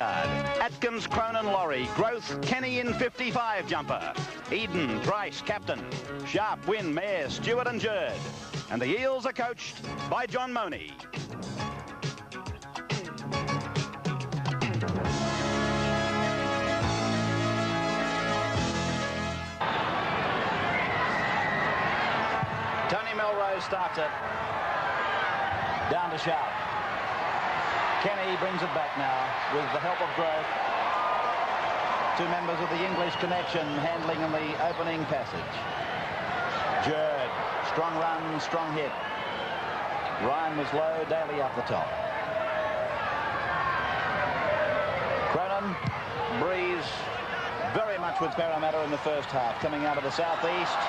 Atkins, Cronin, Laurie. Growth, Kenny in 55 jumper. Eden, Price, captain. Sharp, Wynn, Mayer, Stewart and Jerd. And the Eels are coached by John Money. Tony Melrose starts it. Down to Sharp. Kenny brings it back now with the help of Growth. Two members of the English connection handling in the opening passage. Jerd, strong run, strong hit. Ryan was low, Daly up the top. Cronin, Breeze, very much with Parramatta in the first half, coming out of the southeast.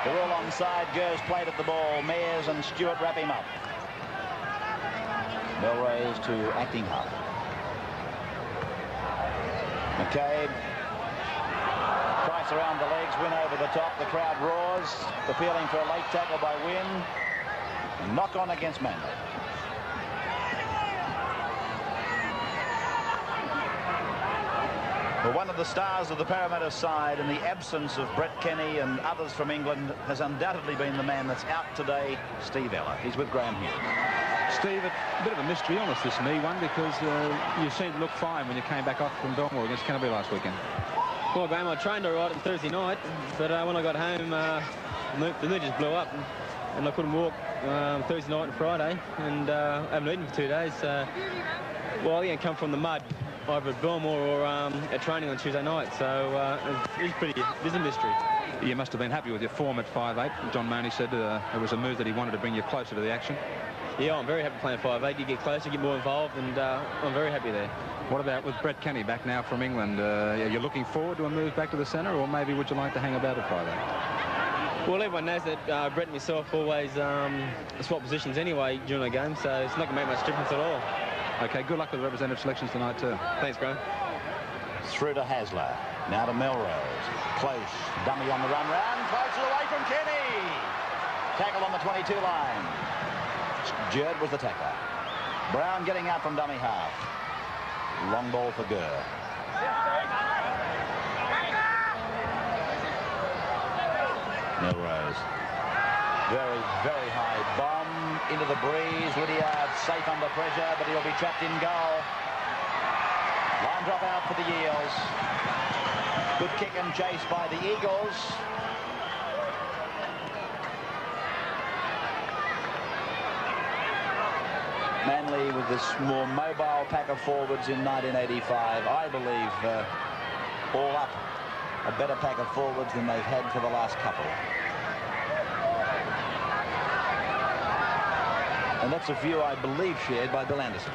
They're all onside. Gers played at the ball. Mayers and Stewart wrap him up. Melrose to acting half. McCabe. Price around the legs, Win over the top. The crowd roars. Appealing for a late tackle by Win. Knock on against Manly. Well, one of the stars of the Parramatta side, in the absence of Brett Kenny and others from England, has undoubtedly been the man that's out today, Steve Ella. He's with Graham Hughes. Steve, a bit of a mystery illness, this knee one, because you seemed to look fine when you came back off from Belmore against Canterbury last weekend. Well, Graham, I trained all right on Thursday night, but when I got home, the knee just blew up, and I couldn't walk Thursday night and Friday, and I haven't eaten for 2 days. Well, I come from the mud either at Belmore or at training on Tuesday night, so it's a mystery. You must have been happy with your form at 5'8". John Money said it was a move that he wanted to bring you closer to the action. Yeah, I'm very happy playing 5'8". You get closer, get more involved, and I'm very happy there. What about with Brett Kenny back now from England? Are you looking forward to a move back to the centre, or maybe would you like to hang about at 5'8"? Well, everyone knows that Brett and myself always swap positions anyway during the game, so it's not going to make much difference at all. OK, good luck with the representative selections tonight, too. Thanks, Graham. Through to Hasler. Now to Melrose. Close. Dummy on the run round. Close away from Kenny. Tackle on the 22 line. Jerd was the tackler. Brown getting out from dummy half. Long ball for Gurr. Melrose. Very, very high bomb into the breeze. Lydiard safe under pressure, but he'll be trapped in goal. Line drop out for the Eels. Good kick and chase by the Eagles. Manly with this more mobile pack of forwards in 1985, I believe, all up a better pack of forwards than they've had for the last couple. And that's a view, I believe, shared by Bill Anderson.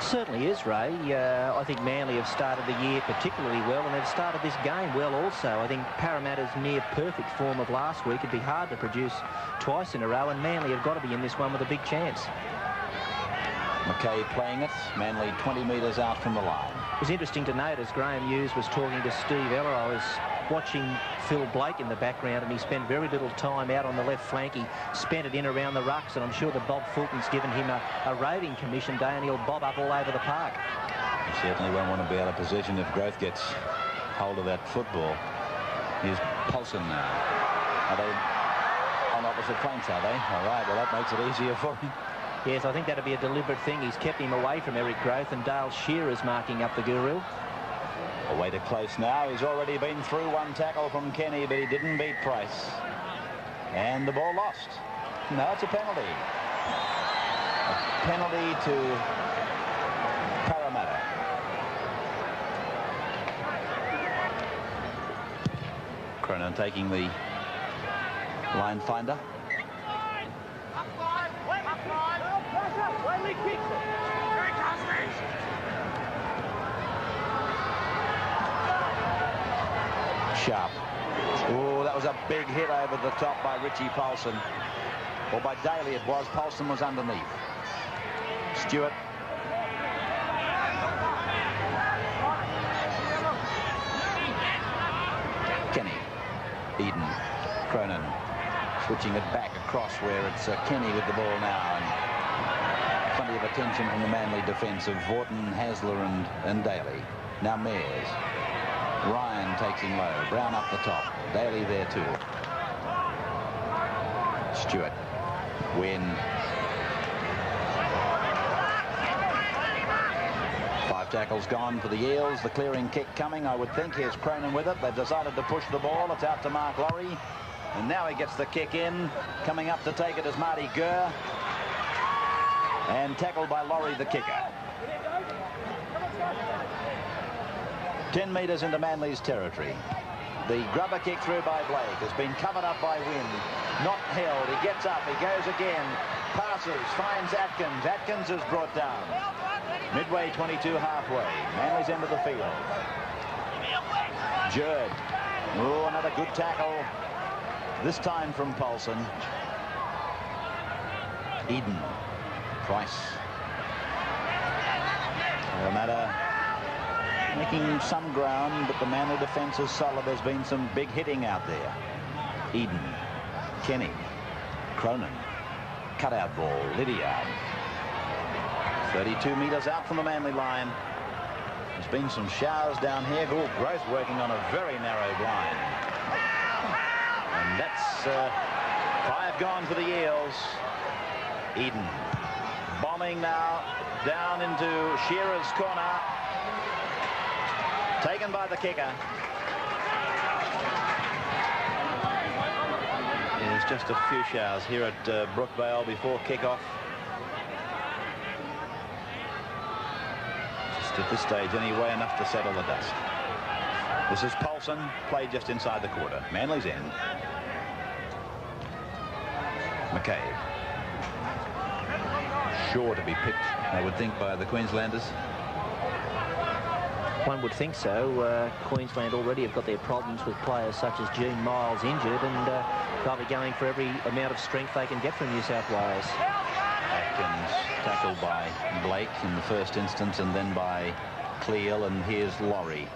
Certainly is, Ray. I think Manly have started the year particularly well, and they've started this game well also. I think Parramatta's near perfect form of last week. It'd be hard to produce twice in a row, and Manly have got to be in this one with a big chance. McKay playing it. Manly 20 metres out from the line. It was interesting to note as Graham Hughes was talking to Steve Ella, I was watching Phil Blake in the background, and he spent very little time out on the left flank. He spent it in around the rucks, and I'm sure that Bob Fulton's given him a roving commission day, and he'll bob up all over the park. He certainly won't want to be out of position if Growth gets hold of that football. Here's Paulson now. Are they on opposite flanks, are they? All right, well, that makes it easier for him. Yes, I think that'll be a deliberate thing. He's kept him away from Eric Growth, and Dale Shearer's marking up the guru. Away to close now. He's already been through one tackle from Kenny, but he didn't beat Price. And the ball lost. No, it's a penalty. A penalty to Parramatta. Cronin taking the line finder. Sharp. Oh, that was a big hit over the top by Richie Paulson. Or by Daly it was. Paulson was underneath. Stewart. Kenny. Eden. Cronin. Switching it back across where it's Kenny with the ball now. And plenty of attention from the Manly defence of Vaughton, Hasler and Daly. Now Mears. Ryan takes him low. Brown up the top. Daly there too. Stewart. Win. 5 tackles gone for the Eels. The clearing kick coming, I would think. Here's Cronin with it. They've decided to push the ball. It's out to Mark Laurie. And now he gets the kick in. Coming up to take it is Marty Gurr. And tackled by Laurie, the kicker. 10 metres into Manly's territory. The grubber kick through by Blake has been covered up by Wynn. Not held. He gets up. He goes again. Passes. Finds Atkins. Atkins is brought down. Midway 22 halfway. Manly's end of the field. Jerd. Oh, another good tackle. This time from Paulson. Eden. Price. Parramatta making some ground, but the Manly defence is solid. There's been some big hitting out there. Eden. Kenny. Cronin. Cutout ball. Lydiard. 32 metres out from the Manly line. There's been some showers down here. Oh, Growth working on a very narrow blind. And that's 5 gone for the Eels. Eden. Bombing now down into Shearer's corner. Taken by the kicker. There's just a few showers here at Brookvale before kickoff. Just at this stage anyway, enough to settle the dust. This is Paulson, played just inside the quarter. Manly's end. McCabe. Sure to be picked, I would think, by the Queenslanders. One would think so. Queensland already have got their problems with players such as Gene Miles injured, and they'll be going for every amount of strength they can get from New South Wales. Atkins tackled by Blake in the first instance, and then by Cleal, and here's Laurie,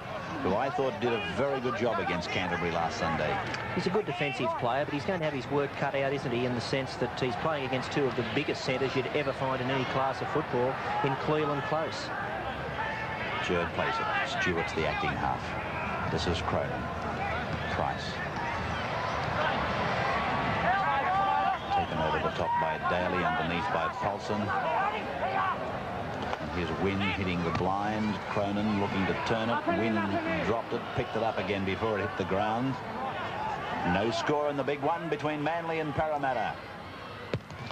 who I thought did a very good job against Canterbury last Sunday. He's a good defensive player, but he's going to have his work cut out, isn't he, in the sense that he's playing against 2 of the biggest centres you'd ever find in any class of football in Cleal and Close. Jerd plays it. Stewart's the acting half. This is Cronin. Price. Taken over the top by Daly, underneath by Paulson. And here's Wynn hitting the blind. Cronin looking to turn it. Wynn dropped it, picked it up again before it hit the ground. No score in the big one between Manly and Parramatta.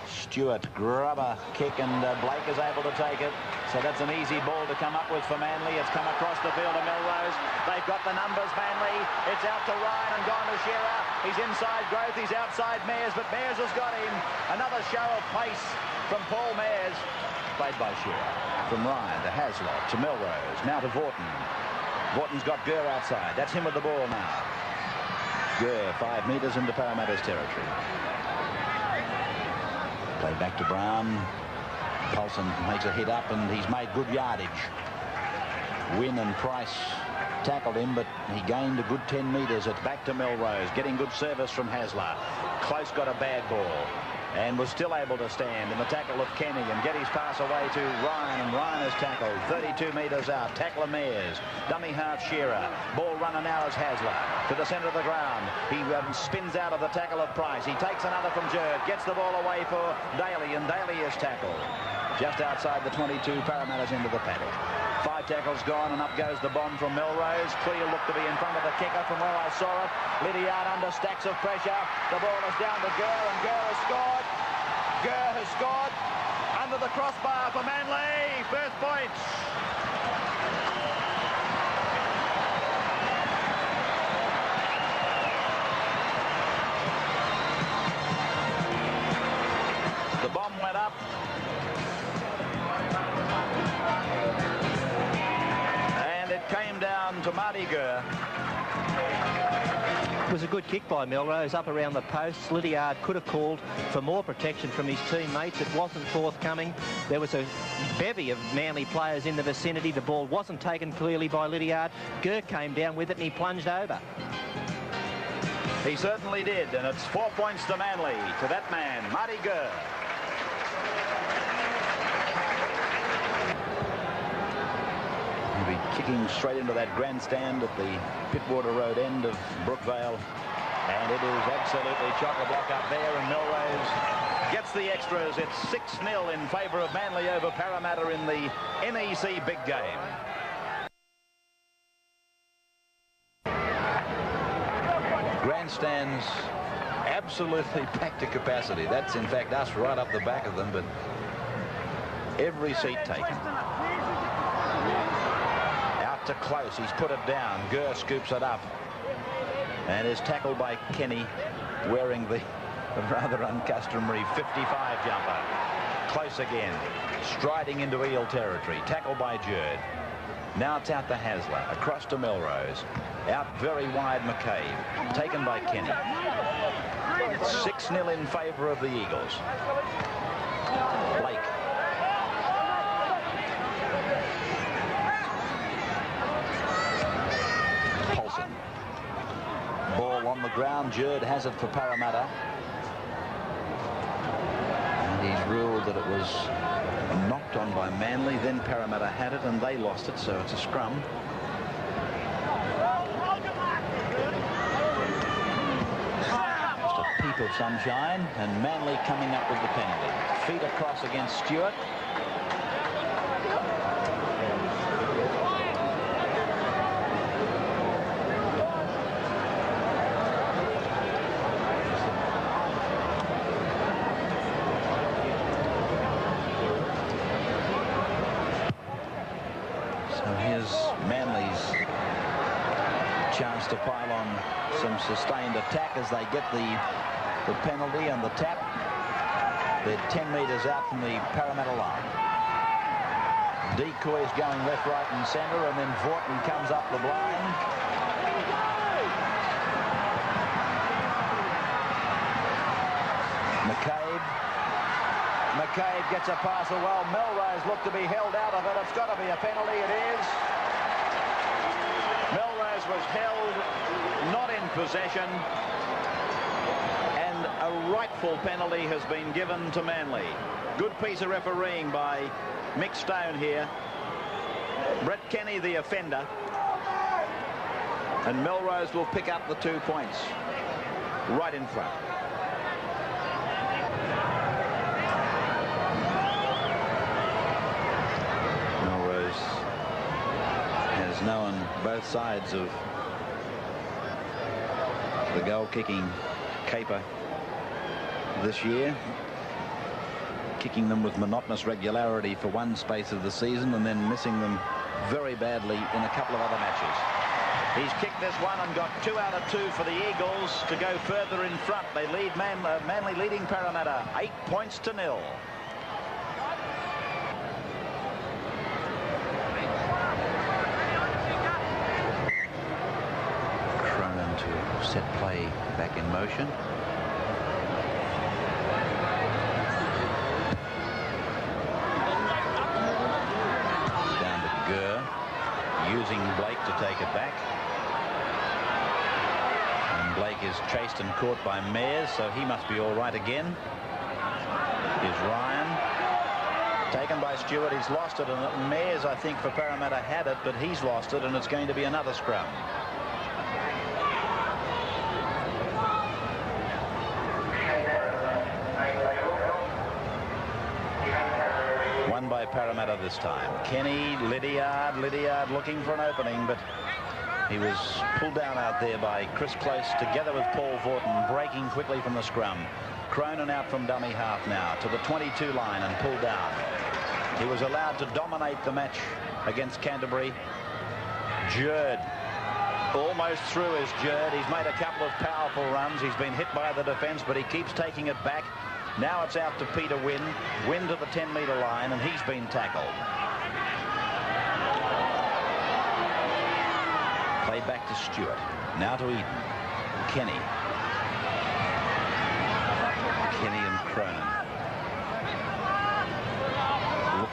Stewart, grubber kick, and Blake is able to take it. So that's an easy ball to come up with for Manly. It's come across the field to Melrose. They've got the numbers, Manly. It's out to Ryan and gone to Shearer. He's inside Growth. He's outside Mears, but Mears has got him. Another show of pace from Paul Mears. Played by Shearer. From Ryan to Hasler to Melrose. Now to Vaughton. Vaughton's got Gurr outside. That's him with the ball now. Gurr 5 metres into Parramatta's territory. Play back to Brown. Paulson makes a hit up, and he's made good yardage. Wynn and Price tackled him, but he gained a good 10 metres. It's back to Melrose, getting good service from Hasler. Close got a bad ball and was still able to stand in the tackle of Kenny and get his pass away to Ryan, and Ryan is tackled 32 metres out. Tackler Mears, dummy half Shearer. Ball runner now is Hasler to the centre of the ground. He spins out of the tackle of Price. He takes another from Jerd, gets the ball away for Daly, and Daly is tackled just outside the 22. Parramatta's into the paddock. 5 tackles gone, and up goes the bomb from Melrose. Clear looked to be in front of the kicker from where I saw it. Lydiard under stacks of pressure. The ball is down to Gurr, and Gurr has scored. Gurr has scored under the crossbar for Manly. First points. The bomb went up. And it came down to Marty Gurr. It was a good kick by Melrose up around the posts. Lydiard could have called for more protection from his teammates. It wasn't forthcoming. There was a bevy of Manly players in the vicinity. The ball wasn't taken clearly by Lydiard. Gurr came down with it and he plunged over. He certainly did, and it's 4 points to Manly, to that man, Marty Gurr. He'll be kicking straight into that grandstand at the Pittwater Road end of Brookvale. And it is absolutely chock-a-block up there, and Melrose gets the extras. It's 6-0 in favour of Manly over Parramatta in the NEC big game. Grandstands absolutely packed to capacity. That's in fact us right up the back of them, but every seat taken. Out to Close. He's put it down. Gurr scoops it up and is tackled by Kenny, wearing the rather uncustomary 55 jumper. Close again, striding into Eel territory. Tackled by Jerd. Now it's out to Hasler, across to Melrose. Out very wide McCabe, taken by Kenny. It's 6-0 in favour of the Eagles. Blake. Paulson. Ball on the ground. Jerd has it for Parramatta. And he's ruled that it was knocked on by Manly. Then Parramatta had it and they lost it, so it's a scrum. Just a peep of sunshine, and Manly coming up with the penalty. Feet across against Stewart. Chance to pile on some sustained attack as they get the penalty and the tap. They're 10 metres out from the Parramatta line. Decoys going left, right and centre, and then Vorton comes up the blind. McCabe gets a pass well. Melrose look to be held out of it. It's got to be a penalty. It is. Melrose was held, not in possession, and a rightful penalty has been given to Manly. Good piece of refereeing by Mick Stone here. Brett Kenny the offender, and Melrose will pick up the 2 points right in front. Known both sides of the goal-kicking caper this year, kicking them with monotonous regularity for one space of the season and then missing them very badly in a couple of other matches. He's kicked this one and got 2 out of 2 for the Eagles to go further in front. They lead Manly leading Parramatta 8 points to 0. Set play back in motion. Down to Gurr, using Blake to take it back. And Blake is chased and caught by Mayers, so he must be all right again. Here's Ryan. Taken by Stewart, he's lost it, and Mayers, I think, for Parramatta had it, but he's lost it, and it's going to be another scrum. Won by Parramatta this time. Kenny, Lydiard looking for an opening, but he was pulled down out there by Chris Close together with Paul Vorton, breaking quickly from the scrum. Cronin out from dummy half now to the 22 line and pulled down. He was allowed to dominate the match against Canterbury. Jerd, almost through is Jerd. He's made a couple of powerful runs. He's been hit by the defence, but he keeps taking it back. Now it's out to Peter Wynn. Wynn to the 10-metre line, and he's been tackled. Played back to Stewart. Now to Eden. Kenny. Kenny and Cronin.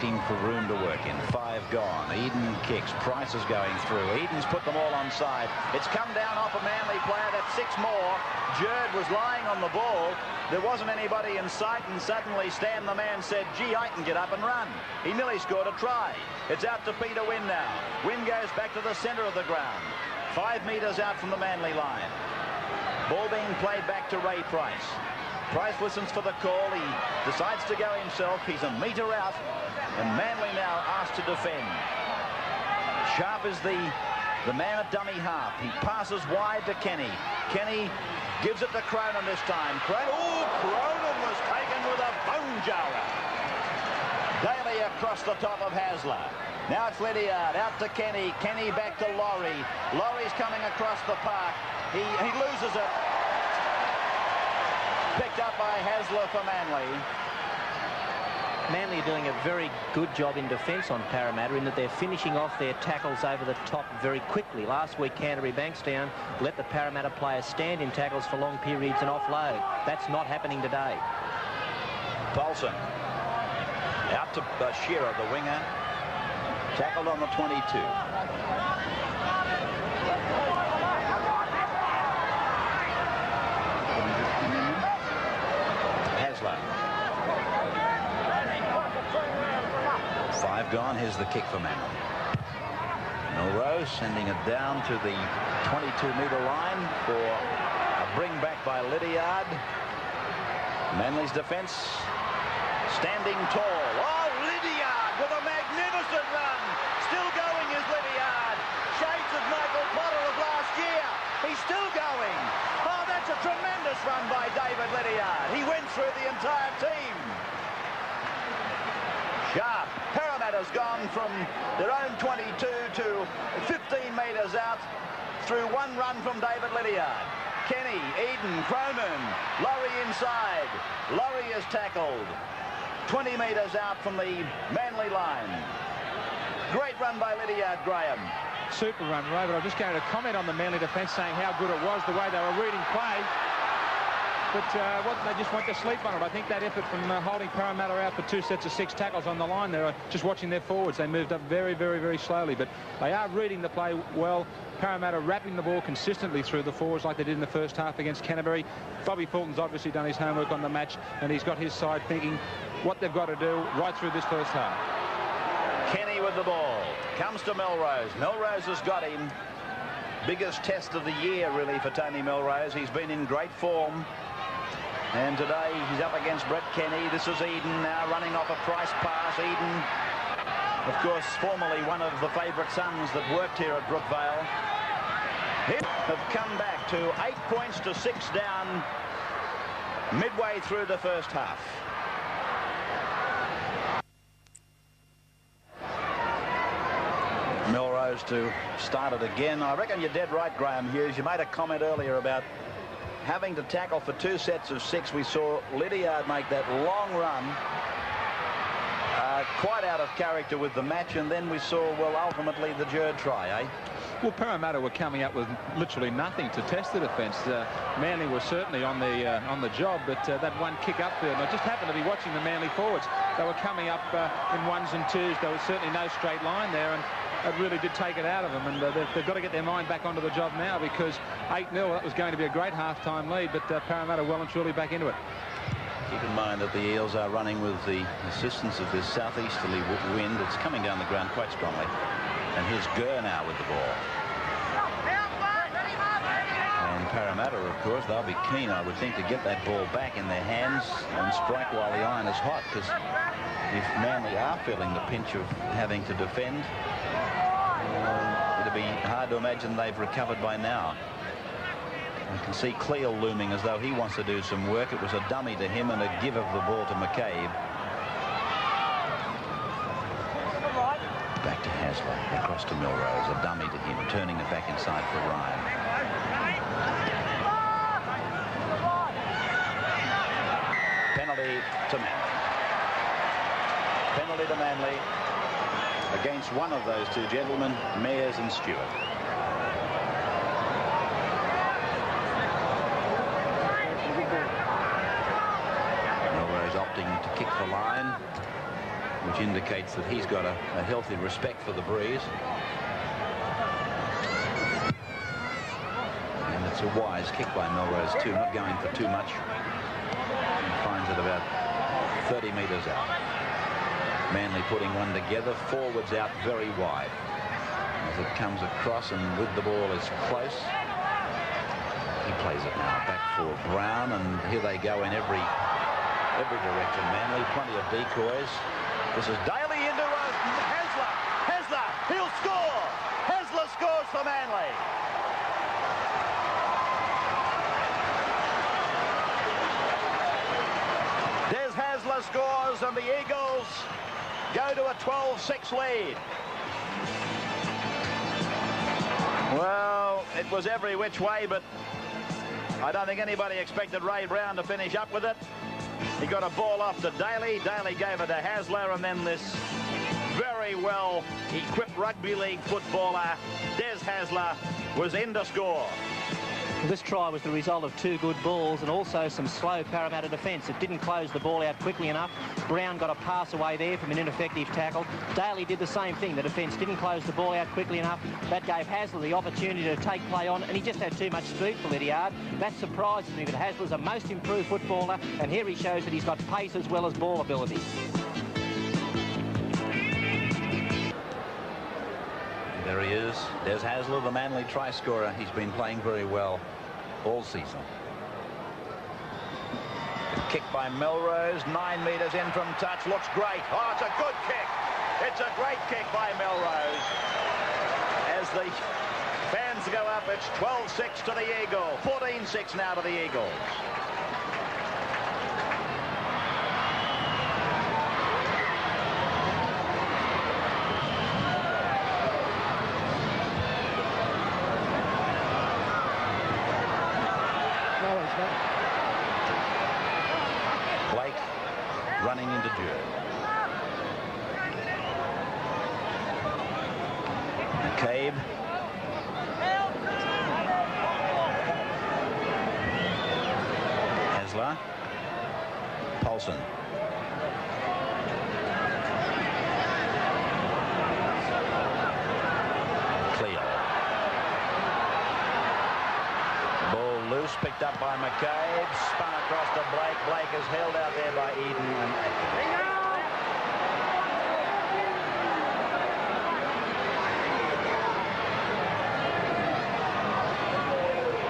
expecting for room to work in. 5 gone. Eden kicks. Price is going through. Eden's put them all onside. It's come down off a Manly player. That's 6 more. Jerd was lying on the ball. There wasn't anybody in sight, and suddenly Stan the man said, gee, I can get up and run. He nearly scored a try. It's out to Peter Wynn now. Wynn goes back to the centre of the ground. 5 metres out from the Manly line. Ball being played back to Ray Price. Price listens for the call. He decides to go himself. He's a metre out, and Manly now asked to defend. Sharp is the man at dummy half. He passes wide to Kenny. Kenny gives it to Cronin this time. Cronin was taken with a bone jarrer. Daly across the top of Hasler. Now it's Lydiard out to Kenny. Kenny back to Laurie. Laurie's coming across the park. He loses it. Picked up by Hasler for Manly. Manly are doing a very good job in defence on Parramatta in that they're finishing off their tackles over the top very quickly. Last week, Canterbury Bankstown let the Parramatta players stand in tackles for long periods and offload. That's not happening today. Paulson out to Shearer, the winger. Tackled on the 22. Hasler. 5 gone. Here's the kick for Manly. Milrose sending it down to the 22-metre line for a bring back by Lydiard. Manly's defence standing tall. Oh, Lydiard with a magnificent run. Still going is Lydiard. Shades of Michael Potter of last year. He's still going. Oh, that's a tremendous run by David Lydiard. He went through the entire team. Sharp. Parramatta's gone from their own 22 to 15 metres out through one run from David Lydiard. Kenny, Eden, Cronin, Laurie inside. Laurie is tackled. 20 metres out from the Manly line. Great run by Lydiard, Graham. Super run, Ray, but I'm just going to comment on the Manly defence, saying how good it was, the way they were reading play. But they just went to sleep on it. I think that effort from holding Parramatta out for 2 sets of 6 tackles on the line there, just watching their forwards, they moved up very, very, very slowly. But they are reading the play well. Parramatta wrapping the ball consistently through the forwards like they did in the first half against Canterbury. Bobby Fulton's obviously done his homework on the match, and he's got his side thinking what they've got to do right through this first half. Kenny with the ball. Comes to Milrose. Milrose has got him. Biggest test of the year, really, for Tony Milrose. He's been in great form. And today he's up against Brett Kenny. This is Eden now running off a Price pass. Eden, of course, formerly one of the favourite sons that worked here at Brookvale. Have come back to 8 points to 6 down midway through the first half. Milrose to start it again. I reckon you're dead right, Graham Hughes. You made a comment earlier about having to tackle for 2 sets of 6. We saw Lydiard make that long run, quite out of character with the match, and then we saw, well, ultimately the Jerd try, eh? Well, Parramatta were coming up with literally nothing to test the defence. Manly was certainly on the job, but that one kick upfield, and I just happened to be watching the Manly forwards. They were coming up in 1s and 2s. There was certainly no straight line there, and it really did take it out of them, and they've got to get their mind back onto the job now, because 8-0, that was going to be a great half-time lead, but Parramatta well and truly back into it. Keep in mind that the Eels are running with the assistance of this southeasterly wind. It's coming down the ground quite strongly. And here's Gurr now with the ball. And Parramatta, of course, they'll be keen, I would think, to get that ball back in their hands and strike while the iron is hot, because if Manly are feeling the pinch of having to defend, it'd be hard to imagine they've recovered by now. You can see Cleal looming as though he wants to do some work. It was a dummy to him and a give of the ball to McCabe. Back to Hasler, across to Milrose, a dummy to him, turning it back inside for Ryan. Penalty to Manly. Penalty to Manly against one of those two gentlemen, Mayers and Stewart. Milrose opting to kick the line. which indicates that he's got a healthy respect for the breeze. And it's a wise kick by Melrose too, not going for too much. He finds it about 30 metres out. Manly putting one together, forwards out very wide. As it comes across and with the ball is close. He plays it now back for Brown, and here they go in every direction. Manly, plenty of decoys. This is Daly into Hasler. Hasler, he'll score. Hasler scores for Manly. Des Hasler scores, and the Eagles go to a 12-6 lead. Well, it was every which way, but I don't think anybody expected Ray Brown to finish up with it. He got a ball off to Daly. Daly gave it to Hasler, and then this very well equipped rugby league footballer, Des Hasler, was in to score. This try was the result of 2 good balls and also some slow Parramatta defence. It didn't close the ball out quickly enough. Brown got a pass away there from an ineffective tackle. Daly did the same thing. The defence didn't close the ball out quickly enough. That gave Hasler the opportunity to take play on, and he just had too much speed for Lydiard. That surprises me, but Hasler's a most improved footballer, and here he shows that he's got pace as well as ball ability. There he is, Des Hasler, the Manly try scorer. He's been playing very well all season. Kick by Melrose, 9 metres in from touch, looks great. Oh, it's a good kick. It's a great kick by Melrose. As the fans go up, it's 12-6 to the Eagles, 14-6 now to the Eagles. Blake running into Jerd. McCabe. Hasler. Paulson. Loose, picked up by McCabe, spun across to Blake. Blake is held out there by Eden and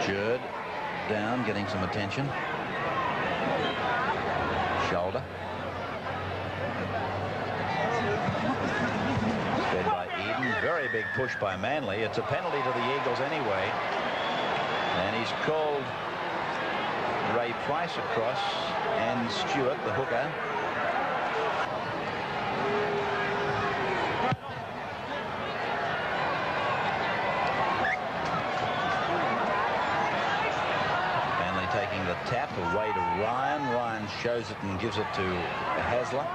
Atkinson. Jerd down, getting some attention. Shoulder. Fed by Eden. Very big push by Manly. It's a penalty to the Eagles anyway. And he's called Ray Price across and Stewart, the hooker. Manly taking the tap away to Ryan. Ryan shows it and gives it to Hasler.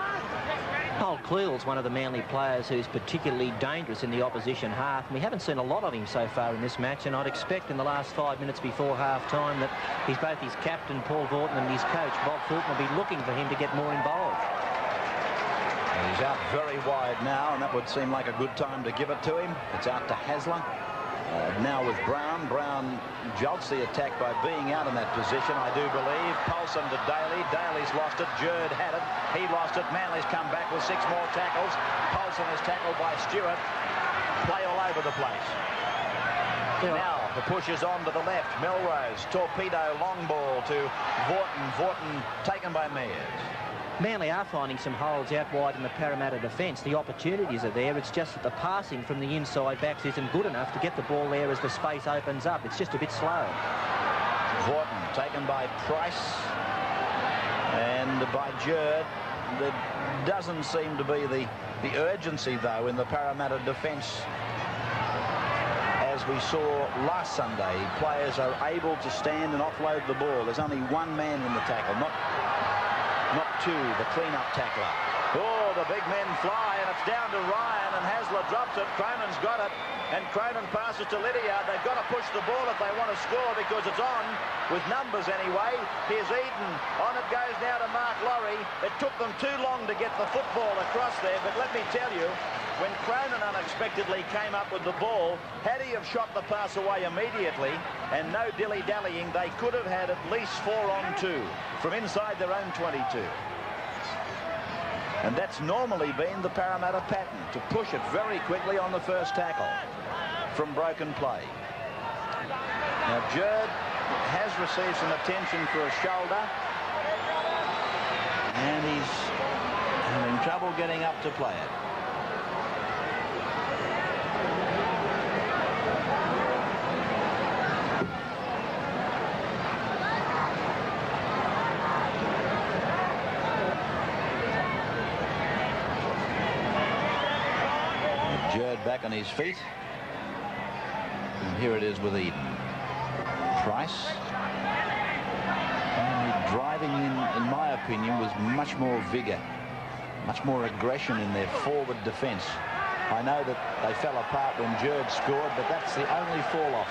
Noel Cleale's one of the Manly players who's particularly dangerous in the opposition half. And we haven't seen a lot of him so far in this match, and I'd expect in the last 5 minutes before half-time that both his captain, Paul Vaughton, and his coach, Bob Fulton, will be looking for him to get more involved. And he's out very wide now, and that would seem like a good time to give it to him. It's out to Hasler. Now with Brown. Brown jolts the attack by being out in that position, I do believe. Paulson to Daly. Daly's lost it. Jerd had it. He lost it. Manly's come back with 6 more tackles. Paulson is tackled by Stewart. Play all over the place. Yeah. Now the push is on to the left. Melrose, torpedo, long ball to Vaughton. Vaughton taken by Mears. Manly are finding some holes out wide in the Parramatta defence. The opportunities are there. It's just that the passing from the inside backs isn't good enough to get the ball there as the space opens up. It's just a bit slow. Vaughton taken by Price and by Jerd. There doesn't seem to be the urgency, though, in the Parramatta defence. As we saw last Sunday, players are able to stand and offload the ball. There's only one man in the tackle, not two, the clean-up tackler. Oh, the big men fly, and It's down to Ryan, and Hasler drops it. Cronen's got it, and Cronin passes to Lydiard. They've got to push the ball if they want to score, because it's on, with numbers anyway. Here's Eden. On it goes now to Mark Laurie. It took them too long to get the football across there, but let me tell you, when Cronin unexpectedly came up with the ball, had he have shot the pass away immediately and no dilly-dallying, they could have had at least 4-on-2 from inside their own 22. And that's normally been the Parramatta pattern, to push it very quickly on the first tackle from broken play. Now, Jerd has received some attention for a shoulder, and he's having trouble getting up to play it. Jerd back on his feet, and here it is with Eden. Price, and driving in my opinion, was much more vigor, much more aggression in their forward defence. I know that they fell apart when Jerd scored, but that's the only fall-off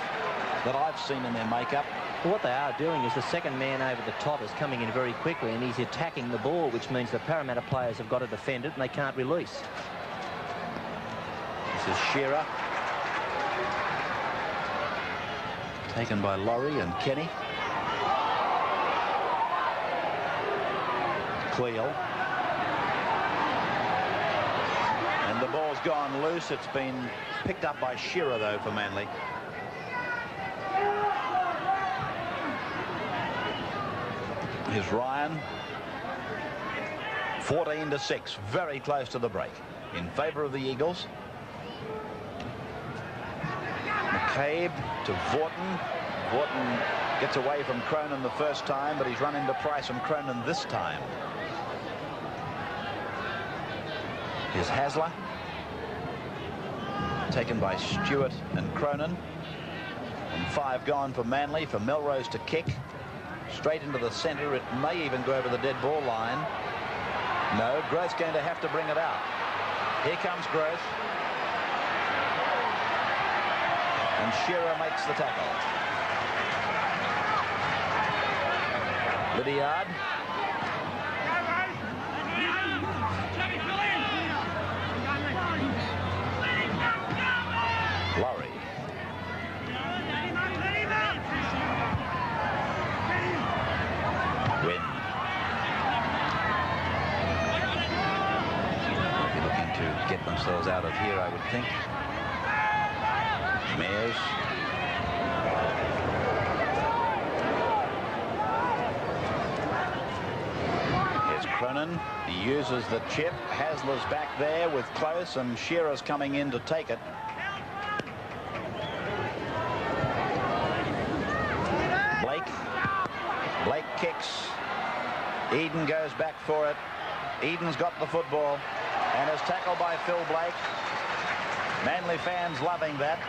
that I've seen in their makeup. Well, what they are doing is the second man over the top is coming in very quickly, and he's attacking the ball, which means the Parramatta players have got to defend it, and they can't release. This is Shearer. Taken by Laurie and Kenny. Cleal. And the ball's gone loose. It's been picked up by Shearer, though, for Manly. Here's Ryan. 14-6. Very close to the break. In favour of the Eagles. McCabe to Vaughton. Vaughton gets away from Cronin the first time, but he's run into Price and Cronin this time. Here's Hasler. Taken by Stewart and Cronin. And 5 gone for Manly, for Melrose to kick. Straight into the centre. It may even go over the dead ball line. No, Groth's going to have to bring it out. Here comes Groth. And Shearer makes the tackle. Lydiard. Laurie. Win. They'll be looking to get themselves out of here, I would think. Mears. Here's Cronin. He uses the chip. Hasler's back there with Close, and Shearer's coming in to take it. Blake kicks. Eden goes back for it. Eden's got the football and is tackled by Phil Blake. Manly fans loving that.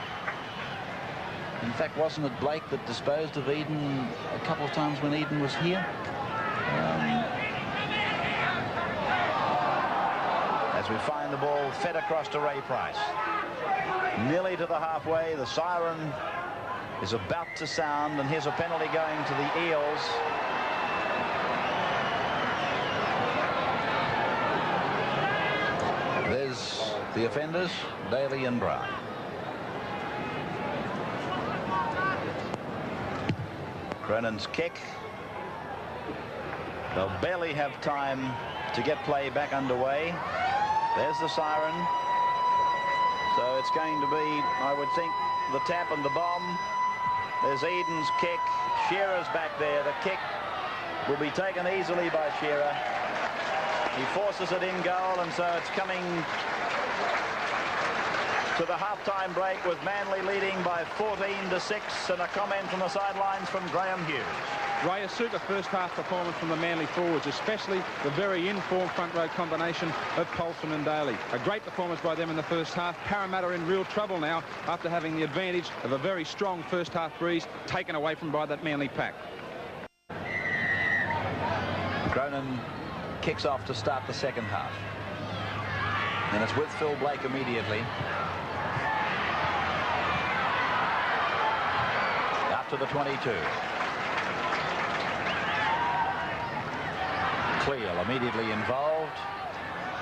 In fact, wasn't it Blake that disposed of Eden a couple of times when Eden was here? As we find the ball fed across to Ray Price. Nearly to the halfway, the siren is about to sound, and here's a penalty going to the Eels. There's the offenders, Daly and Brown. Cronin's kick. They'll barely have time to get play back underway. There's the siren. So it's going to be, I would think, the tap and the bomb. There's Eden's kick. Shearer's back there. The kick will be taken easily by Shearer. He forces it in goal, and so it's coming to the half-time break with Manly leading by 14-6, and a comment from the sidelines from Graham Hughes. Ray, a super first-half performance from the Manly forwards, especially the very in-form front-row combination of Paulson and Daly. A great performance by them in the first half. Parramatta in real trouble now after having the advantage of a very strong first-half breeze taken away from by that Manly pack. Cronin kicks off to start the second half. And it's with Phil Blake immediately. Up to the 22. Cleal immediately involved.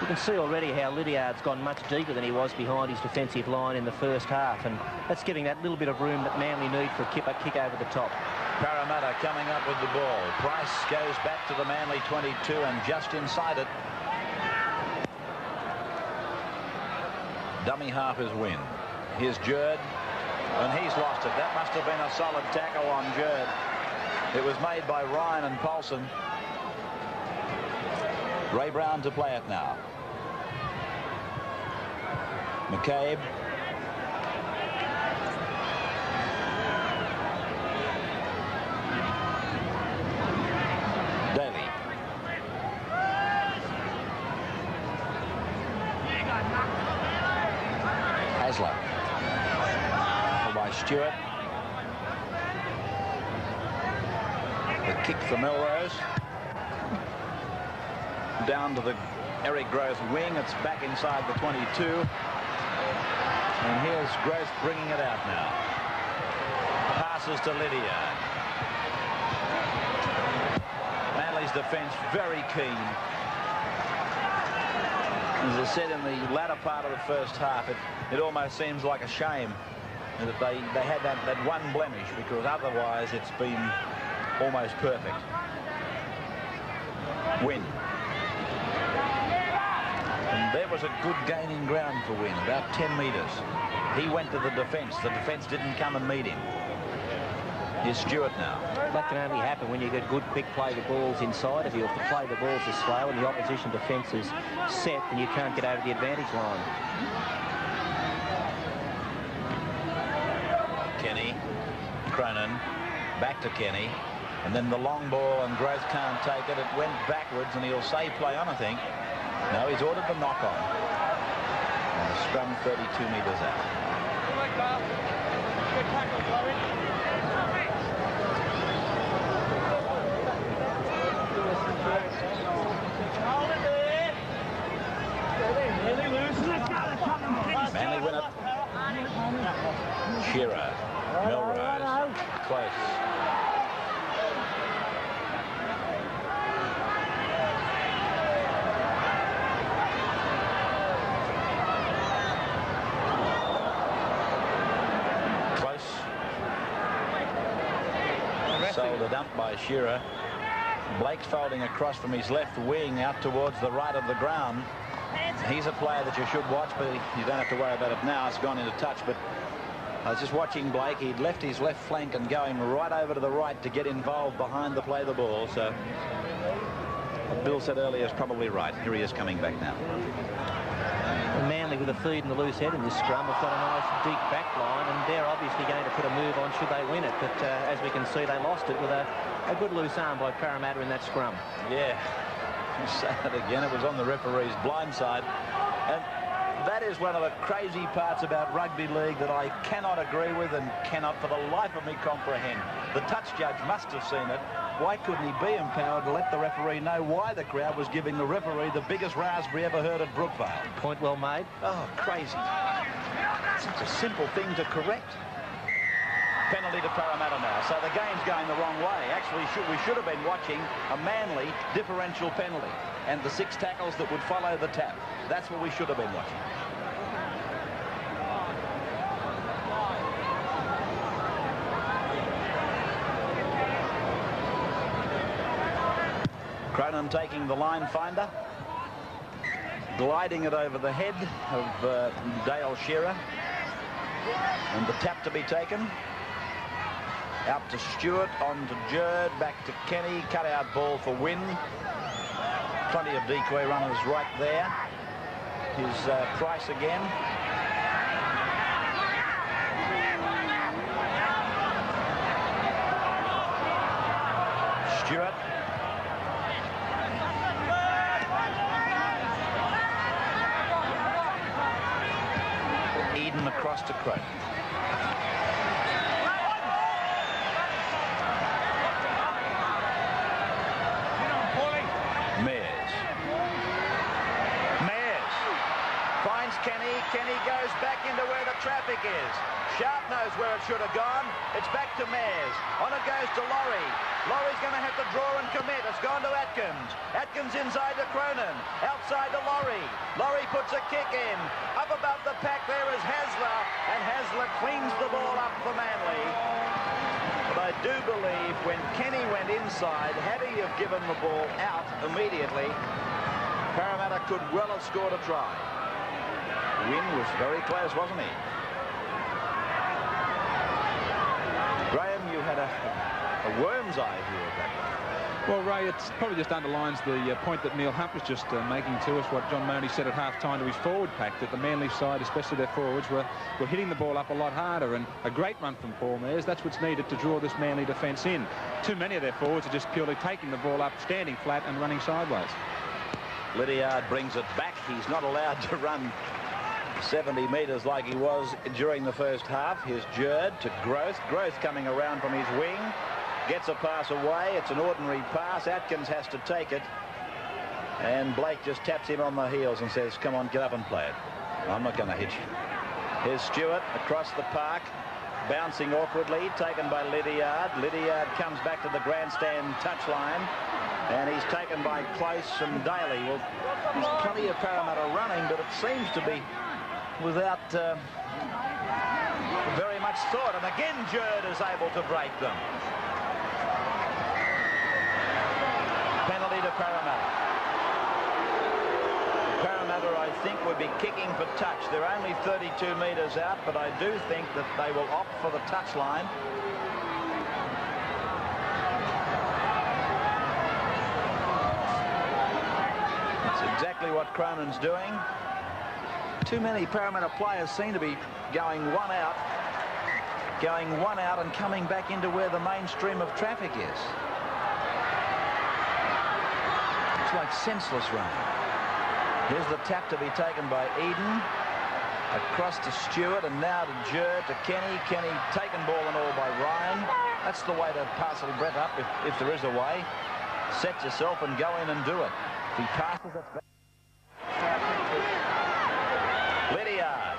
You can see already how Lydiard's gone much deeper than he was behind his defensive line in the first half, and that's giving that little bit of room that Manly need for a kick over the top. Parramatta coming up with the ball. Price goes back to the Manly 22 and just inside it. Dummy half is Wynn. Here's Jerd, and he's lost it. That must have been a solid tackle on Jerd. It was made by Ryan and Paulson. Ray Brown to play it now. McCabe. Daly. Hasler. By Stewart. The kick for Melrose. Down to the Eric Grove wing. It's back inside the 22. And here's Grove bringing it out now. Passes to Lydia. Manly's defence very keen. As I said in the latter part of the first half, it almost seems like a shame that they had that one blemish, because otherwise it's been almost perfect. Win. And there was a good gaining ground for Wynn, about 10 metres. He went to the defence. The defence didn't come and meet him. Here's Stewart now. That can only happen when you get good quick play the balls inside of you. If the play the balls are slow and the opposition defence is set, then you can't get over the advantage line. Kenny, Cronin, back to Kenny, and then the long ball, and Grove can't take it. It went backwards, and he'll say play on, I think. No, he's ordered the knock on. And the scrum 32 metres out. Manly win it. Shearer, Melrose, close. Sold a dump by Shearer. Blake's folding across from his left wing out towards the right of the ground. He's a player that you should watch, but you don't have to worry about it now. It's gone into touch, but I was just watching Blake. He'd left his left flank and going right over to the right to get involved behind the play the ball. So what Bill said earlier is probably right. Here he is coming back now. Manly with a feed in the loose head in this scrum have got a nice deep back line, and they're obviously going to put a move on should they win it, but as we can see, they lost it with a good loose arm by Parramatta in that scrum. Yeah, I'll say it again, it was on the referee's blind side, and that is one of the crazy parts about rugby league that I cannot agree with and cannot for the life of me comprehend. The touch judge must have seen it. Why couldn't he be empowered to let the referee know why the crowd was giving the referee the biggest raspberry ever heard at Brookvale? Point well made. Oh, crazy. Such a simple thing to correct. Penalty to Parramatta now. So the game's going the wrong way. Actually, we should have been watching a Manly differential penalty and the 6 tackles that would follow the tap. That's what we should have been watching. Cronin taking the line finder, gliding it over the head of Dale Shearer, and the tap to be taken. Out to Stewart, on to Jerd, back to Kenny, cut out ball for Wynn. Plenty of decoy runners right there. Here's Price again. Stewart. Eden across to Cronin. Sharp knows where it should have gone. It's back to Mares. On it goes to Laurie. Laurie's going to have to draw and commit. It's gone to Atkins. Atkins inside to Cronin. Outside to Laurie. Laurie puts a kick in. Up above the pack there is Hasler. And Hasler cleans the ball up for Manly. But I do believe when Kenny went inside, had he have given the ball out immediately, Parramatta could well have scored a try. Win was very close, wasn't he? Graham, you had a worm's eye view of that. Well, Ray, it probably just underlines the point that Neil Hunt was just making to us, what John Mooney said at half-time to his forward pack, that the Manly side, especially their forwards, were hitting the ball up a lot harder, and a great run from Paul Mears. That's what's needed to draw this Manly defence in. Too many of their forwards are just purely taking the ball up, standing flat and running sideways. Lydiard brings it back. He's not allowed to run 70 metres like he was during the first half. Here's Jerd to Growth. Growth coming around from his wing. Gets a pass away. It's an ordinary pass. Atkins has to take it. And Blake just taps him on the heels and says, come on, get up and play it. I'm not going to hit you. Here's Stewart across the park. Bouncing awkwardly. Taken by Lydiard. Lydiard comes back to the grandstand touchline. And he's taken by Close and Daly. Well, there's plenty of Parramatta running, but it seems to be without very much thought. And again, Jerd is able to break them. Penalty to Parramatta. Parramatta, I think, would be kicking for touch. They're only 32 metres out, but I do think that they will opt for the touchline. That's exactly what Cronin's doing. Too many Parramatta players seem to be going one out and coming back into where the mainstream of traffic is. It's like senseless running. Here's the tap to be taken by Eden. Across to Stewart and now to Jerd, to Kenny. Kenny taken ball and all by Ryan. That's the way to parcel Brett up if there is a way. Set yourself and go in and do it. If he passes, that's better. Lydiard.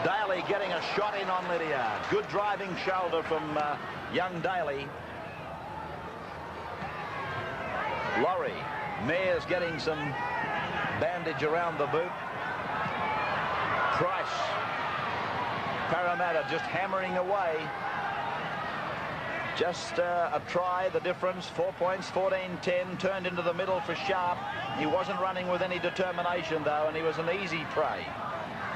Daly getting a shot in on Lydiard. Good driving shoulder from young Daly. Laurie. Mears getting some bandage around the boot. Price. Parramatta just hammering away. Just a try, the difference. 4 points, 14-10. Turned into the middle for Sharp. He wasn't running with any determination, though, and he was an easy prey.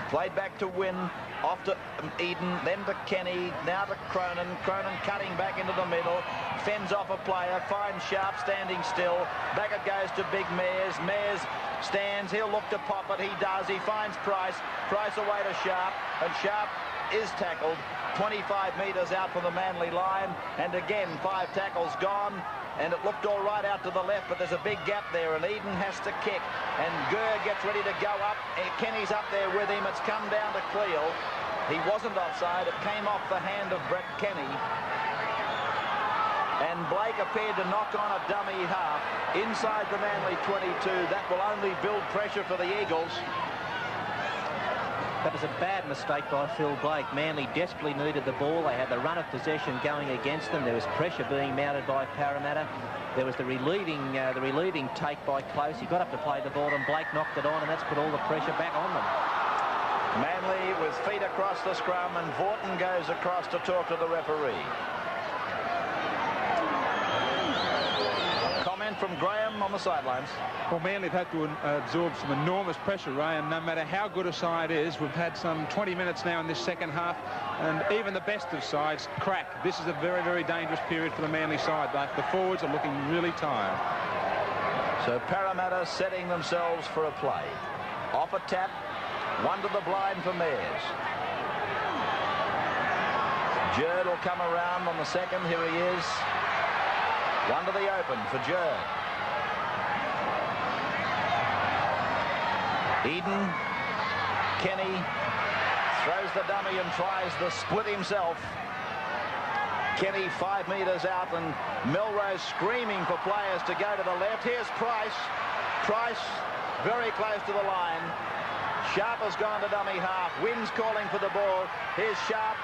Played back to Wynn. Off to Eden, then to Kenny, now to Cronin. Cronin cutting back into the middle. Fends off a player, finds Sharp standing still. Back it goes to Big Mears. Mears stands, he'll look to pop it. He does, he finds Price. Price away to Sharp, and Sharp is tackled 25 metres out from the Manly line. And again, 5 tackles gone. And it looked all right out to the left, but there's a big gap there, and Eden has to kick. And Gurr gets ready to go up. Kenny's up there with him. It's come down to Cleal. He wasn't offside. It came off the hand of Brett Kenny. And Blake appeared to knock on a dummy half inside the Manly 22. That will only build pressure for the Eagles. That was a bad mistake by Phil Blake. Manly desperately needed the ball. They had the run of possession going against them. There was pressure being mounted by Parramatta. There was the relieving take by Close. He got up to play the ball, and Blake knocked it on, and that's put all the pressure back on them. Manly with feet across the scrum, and Vorton goes across to talk to the referee. Comment from Graham on the sidelines. Well, Manly have had to absorb some enormous pressure, Ray, and no matter how good a side is, we've had some 20 minutes now in this second half, and even the best of sides crack. This is a very, very dangerous period for the Manly side. The forwards are looking really tired. So Parramatta setting themselves for a play. Off a tap, one to the blind for Mears. Jerd will come around on the second. Here he is. One to the open for Jerd. Eden. Kenny throws the dummy and tries the split himself. Kenny 5 metres out, and Melrose screaming for players to go to the left. Here's Price. Price very close to the line. Sharp has gone to dummy half. Wynn's calling for the ball. Here's Sharp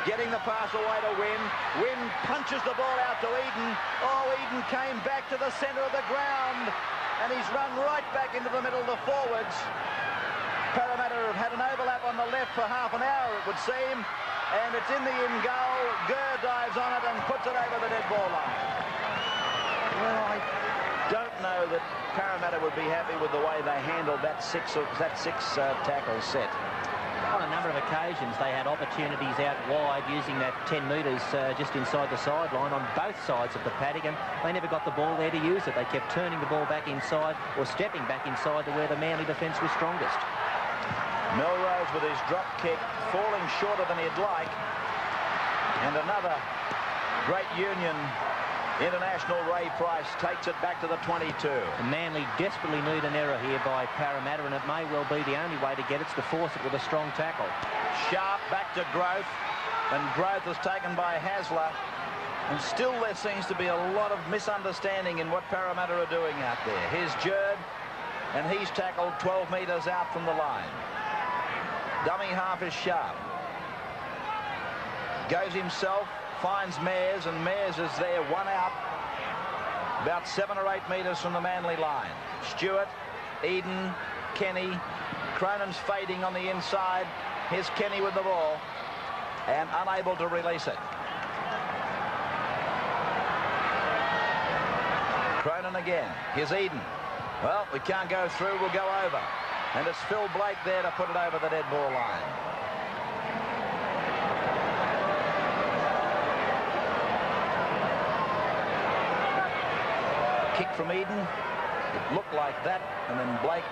getting the pass away to Wynn. Wynn punches the ball out to Eden. Oh, Eden came back to the centre of the ground, and he's run right back into the middle of the forwards. Parramatta have had an overlap on the left for half an hour, it would seem, and it's in the in goal. Gurr dives on it and puts it over the dead ball line. Well, I don't know that Parramatta would be happy with the way they handled that six tackle set. On a number of occasions, they had opportunities out wide using that 10 metres just inside the sideline on both sides of the paddock, and they never got the ball there to use it. They kept turning the ball back inside or stepping back inside to where the Manly defence was strongest. Melrose with his drop kick falling shorter than he'd like, and another great union international Ray Price takes it back to the 22. And Manly desperately need an error here by Parramatta, and it may well be the only way to get it to force it with a strong tackle. Sharp back to Growth, and Growth is taken by Hasler, and still there seems to be a lot of misunderstanding in what Parramatta are doing out there. Here's Jerd, and he's tackled 12 metres out from the line. Dummy half is Sharp. Goes himself, finds Mayers, and Mayers is there, one out, about 7 or 8 metres from the Manly line. Stewart, Eden, Kenny. Cronin's fading on the inside. Here's Kenny with the ball, and unable to release it. Cronin again. Here's Eden. Well, we can't go through, we'll go over. And it's Phil Blake there to put it over the dead ball line. Kick from Eden. It looked like that, and then Blake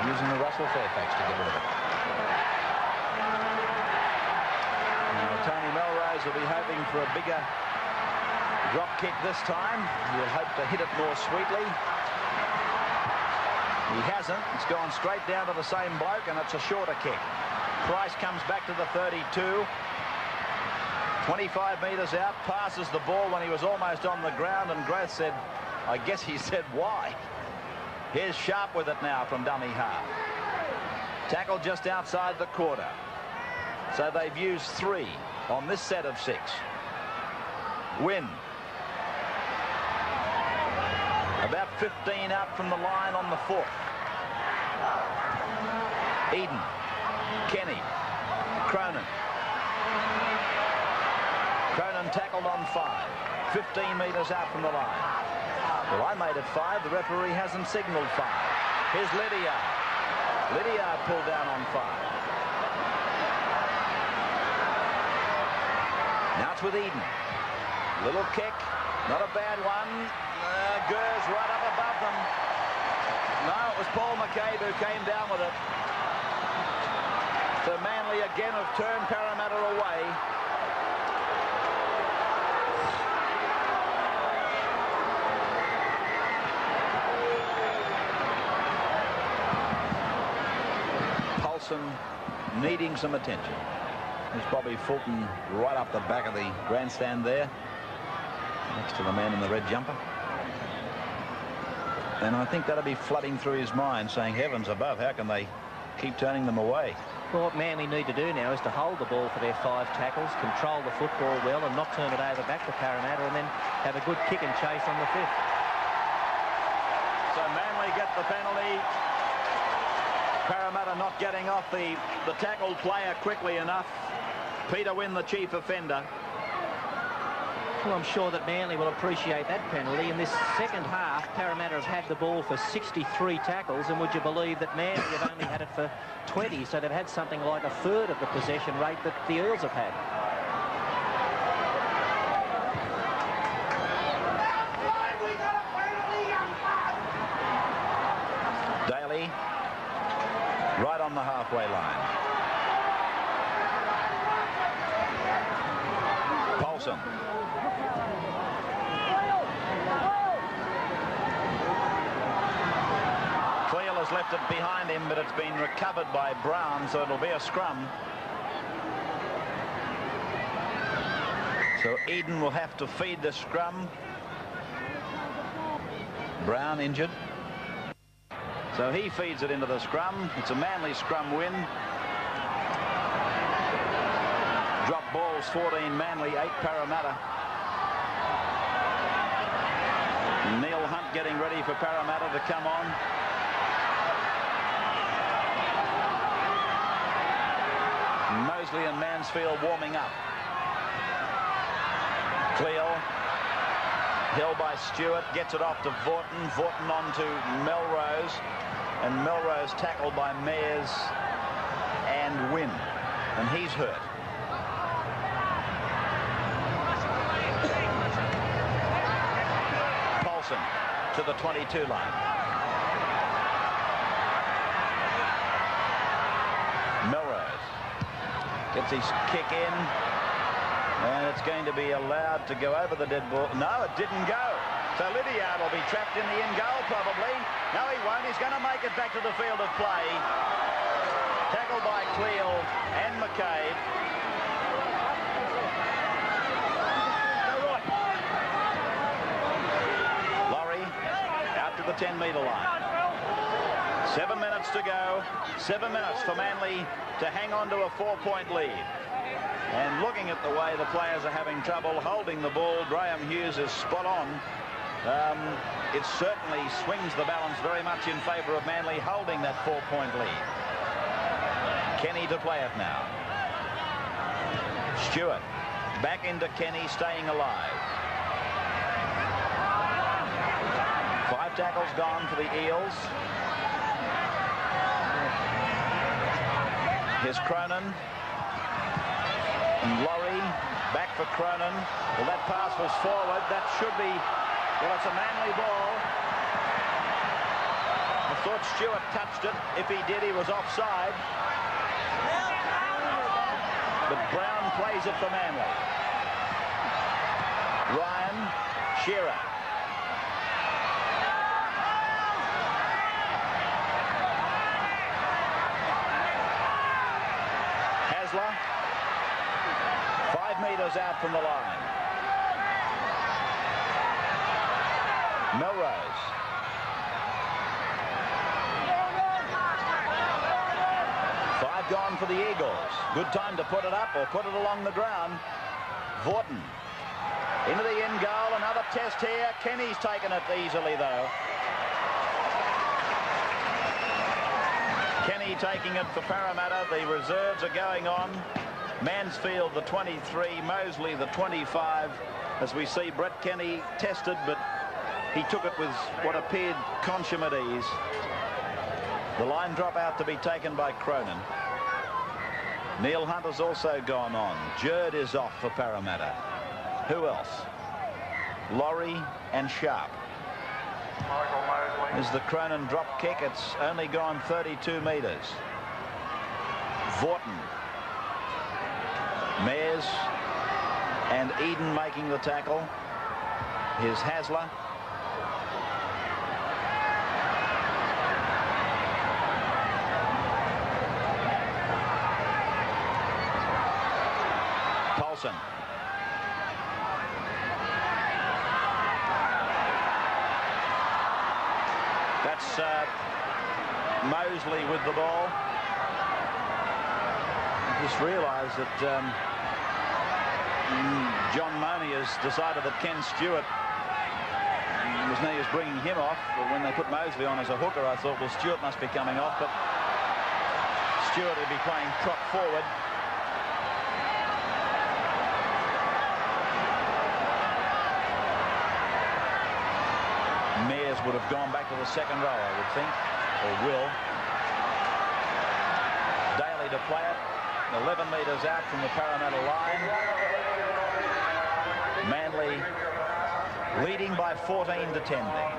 using the Russell Fairfax to get rid of it. Now, Tony Melrose will be hoping for a bigger drop kick this time. He'll hope to hit it more sweetly. He hasn't. It's gone straight down to the same bloke, and it's a shorter kick. Price comes back to the 32. 25 metres out, passes the ball when he was almost on the ground, and Growth said, I guess he said, why? Here's Sharp with it now from dummy half. Tackle just outside the quarter. So they've used 3 on this set of 6. Win. About 15 out from the line on the 4th. Eden. Kenny. Cronin. Cronin tackled on 5. 15 metres out from the line. Well, I made it 5. The referee hasn't signalled 5. Here's Lydiard. Lydiard pulled down on 5. Now it's with Eden. Little kick. Not a bad one. Gurr's right up above them. No, it was Paul McCabe who came down with it. So Manly again have turned Parramatta away. Paulson needing some attention. There's Bobby Fulton right up the back of the grandstand there, next to the man in the red jumper. And I think that'll be flooding through his mind, saying, heavens above, how can they keep turning them away? Well, what Manly need to do now is to hold the ball for their 5 tackles, control the football well, and not turn it over back to Parramatta, and then have a good kick and chase on the 5th. So Manly get the penalty. Parramatta not getting off the tackled player quickly enough. Peter Wynn, the chief offender. Well, I'm sure that Manly will appreciate that penalty. In this second half, Parramatta have had the ball for 63 tackles, and would you believe that Manly have only had it for 20, so they've had something like a third of the possession rate that the Eels have had. Daly right on the halfway line. Paulson. Left it behind him, but it's been recovered by Brown, so it'll be a scrum. So Eden will have to feed the scrum. Brown injured. So he feeds it into the scrum. It's a Manly scrum win. Drop balls 14 Manly, 8 Parramatta. Neil Hunt getting ready for Parramatta to come on. Mosley and Mansfield warming up. Cleo, held by Stewart, gets it off to Vaughton. Vaughton on to Melrose, and Melrose tackled by Mayers and Wynn, and he's hurt. Paulson to the 22 line. Melrose gets his kick in, and it's going to be allowed to go over the dead ball. No, it didn't go. So Lydiard will be trapped in the in goal probably. No, he won't. He's going to make it back to the field of play. Tackled by Cleo and McCabe. Laurie out to the 10-metre line. 7 minutes to go. 7 minutes for Manly to hang on to a 4-point lead. And looking at the way the players are having trouble holding the ball, Graham Hughes is spot on. It certainly swings the balance very much in favour of Manly holding that 4-point lead. Kenny to play it now. Stewart back into Kenny, staying alive. 5 tackles gone for the Eels. Here's Cronin. And Laurie back for Cronin. Well, that pass was forward. That should be, well, it's a Manly ball. I thought Stewart touched it. If he did, he was offside. But Brown plays it for Manly. Ryan, Shearer. Hasler. 5 metres out from the line. Melrose. Five gone for the Eagles. Good time to put it up or put it along the ground. Vaughton into the in goal. Another test here. Kenny's taken it easily though. Kenny taking it for Parramatta. The reserves are going on. Mansfield the 23, Mosley the 25. As we see Brett Kenny tested, but he took it with what appeared consummate ease. The line drop out to be taken by Cronin. Neil Hunt has also gone on. Jerd is off for Parramatta. Who else? Laurie and Sharp. Is the Cronin drop kick. It's only gone 32 metres. Vaughton. Mayers and Eden making the tackle. Here's Hasler. Paulson. That's Mosley with the ball. I just realised that John Money has decided that Ken Stewart was bringing him off. But when they put Mosley on as a hooker, I thought, well, Stewart must be coming off. But Stewart would be playing prop forward. Mayers would have gone back to the second row, I would think, or will. Daly to play it. 11 metres out from the Parramatta line. Manly leading by 14 to 10 then.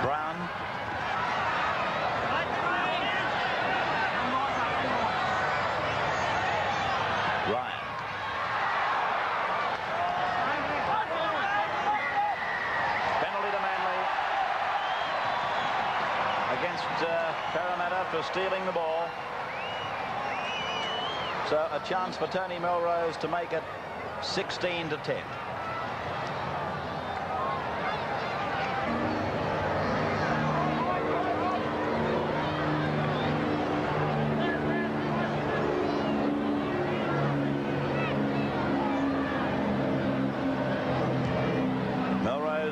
Brown. Ryan. Penalty to Manly against Parramatta for stealing the ball. So a chance for Tony Melrose to make it 16 to 10.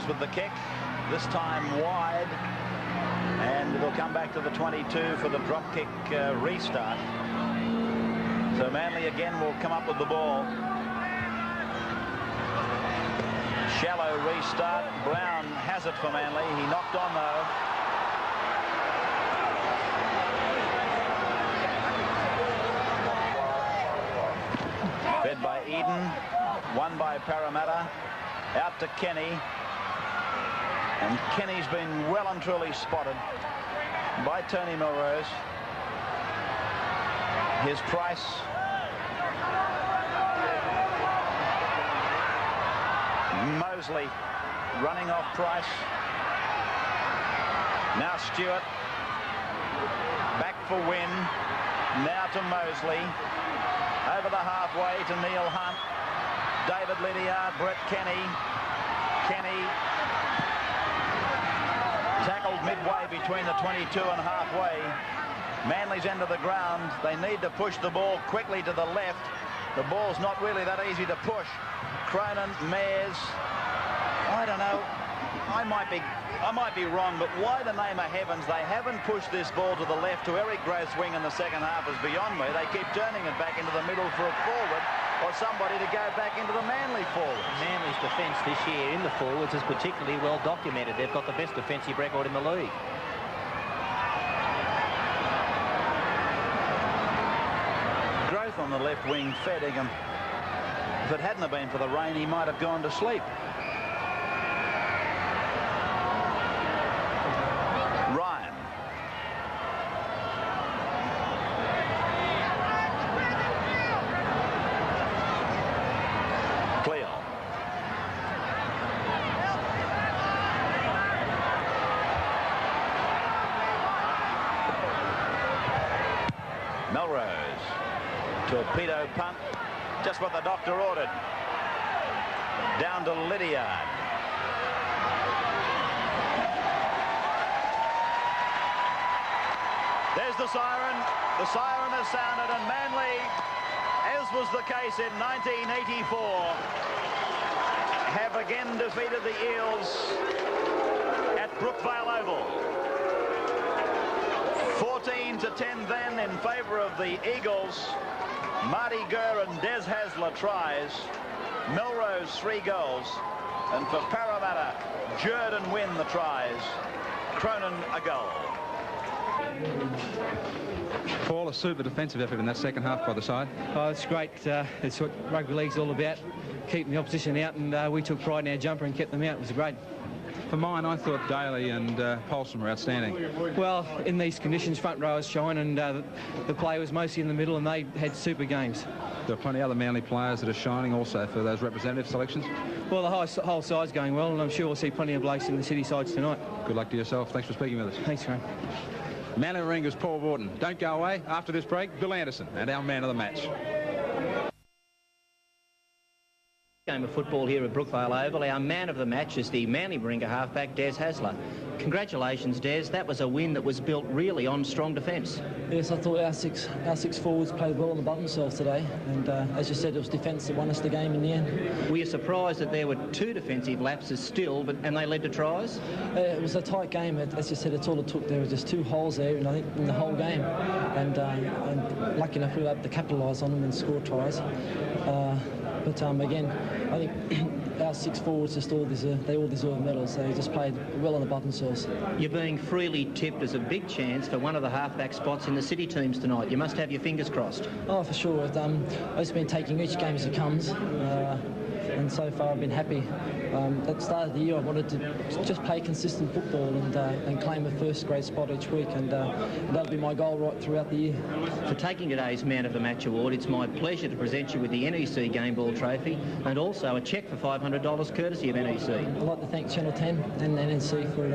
Eels with the kick, this time wide, and it'll come back to the 22 for the drop kick restart. So Manly again will come up with the ball. Shallow restart. Brown has it for Manly. He knocked on though. Fed by Eden, won by Parramatta, out to Kenny, and Kenny's been well and truly spotted by Tony Melrose. Here's Price. Mosley running off Price. Now Stewart, back for Wynn, now to Mosley. Over the halfway to Neil Hunt. David Lydiard, Brett Kenny. Kenny tackled midway between the 22 and halfway. Manly's end of the ground. They need to push the ball quickly to the left. The ball's not really that easy to push. Cronin, Mayers. I don't know. I might be wrong, but why the name of heavens they haven't pushed this ball to the left to Eric Gray's wing in the second half is beyond me. They keep turning it back into the middle for a forward or somebody to go back into the Manly forward. Manly's defence this year in the forwards is particularly well documented. They've got the best defensive record in the league. Growth on the left wing fed Ingham. If it hadn't have been for the rain, he might have gone to sleep. Ryan. Cleo. Melrose. Torpedo punt. Just what the doctor ordered. Down to Lydiard. There's the siren. The siren has sounded, and Manly, as was the case in 1984, have again defeated the Eels at Brookvale Oval. 14-10 then in favour of the Eagles. Marty Gurr and Des Hasler tries. Melrose 3 goals. And for Parramatta, Jordan Wynn the tries. Cronin a goal. Paul, a super defensive effort in that second half by the side. Oh, it's great. It's what rugby league's all about, keeping the opposition out, and we took pride in our jumper and kept them out. It was great. For mine, I thought Daly and Paulson were outstanding. Well, in these conditions, front rowers shine, and the play was mostly in the middle, and they had super games. There are plenty of other Manly players that are shining also for those representative selections. Well, the whole side's going well, and I'm sure we'll see plenty of blokes in the city sides tonight. Good luck to yourself. Thanks for speaking with us. Thanks, Graham. Manly-Warringah's Paul Wharton. Don't go away. After this break, Bill Anderson and our man of the match. Game of football here at Brookvale Oval. Our man of the match is the Manly-Warringah halfback, Des Hasler. Congratulations, Des. That was a win that was built really on strong defence. Yes, I thought our six forwards played well on the bottom themselves today, and as you said, it was defence that won us the game in the end. Were you surprised that there were 2 defensive lapses still, and they led to tries? It was a tight game. As you said, it's all it took. There were just 2 holes there, and I think in the whole game, and lucky enough we were able to capitalise on them and score tries. But again, I think our 6 forwards just they all deserve medals. They just played well on the bottom themselves. You're being freely tipped as a big chance for one of the halfback spots in the city teams tonight. You must have your fingers crossed. Oh, for sure. I've just been taking each game as it comes, and so far I've been happy. At the start of the year, I wanted to just play consistent football and claim a first-grade spot each week, and that'll be my goal right throughout the year. For taking today's Man of the Match award, it's my pleasure to present you with the NEC Game Ball Trophy and also a cheque for $500 courtesy of NEC. I'd like to thank Channel 10 and NEC for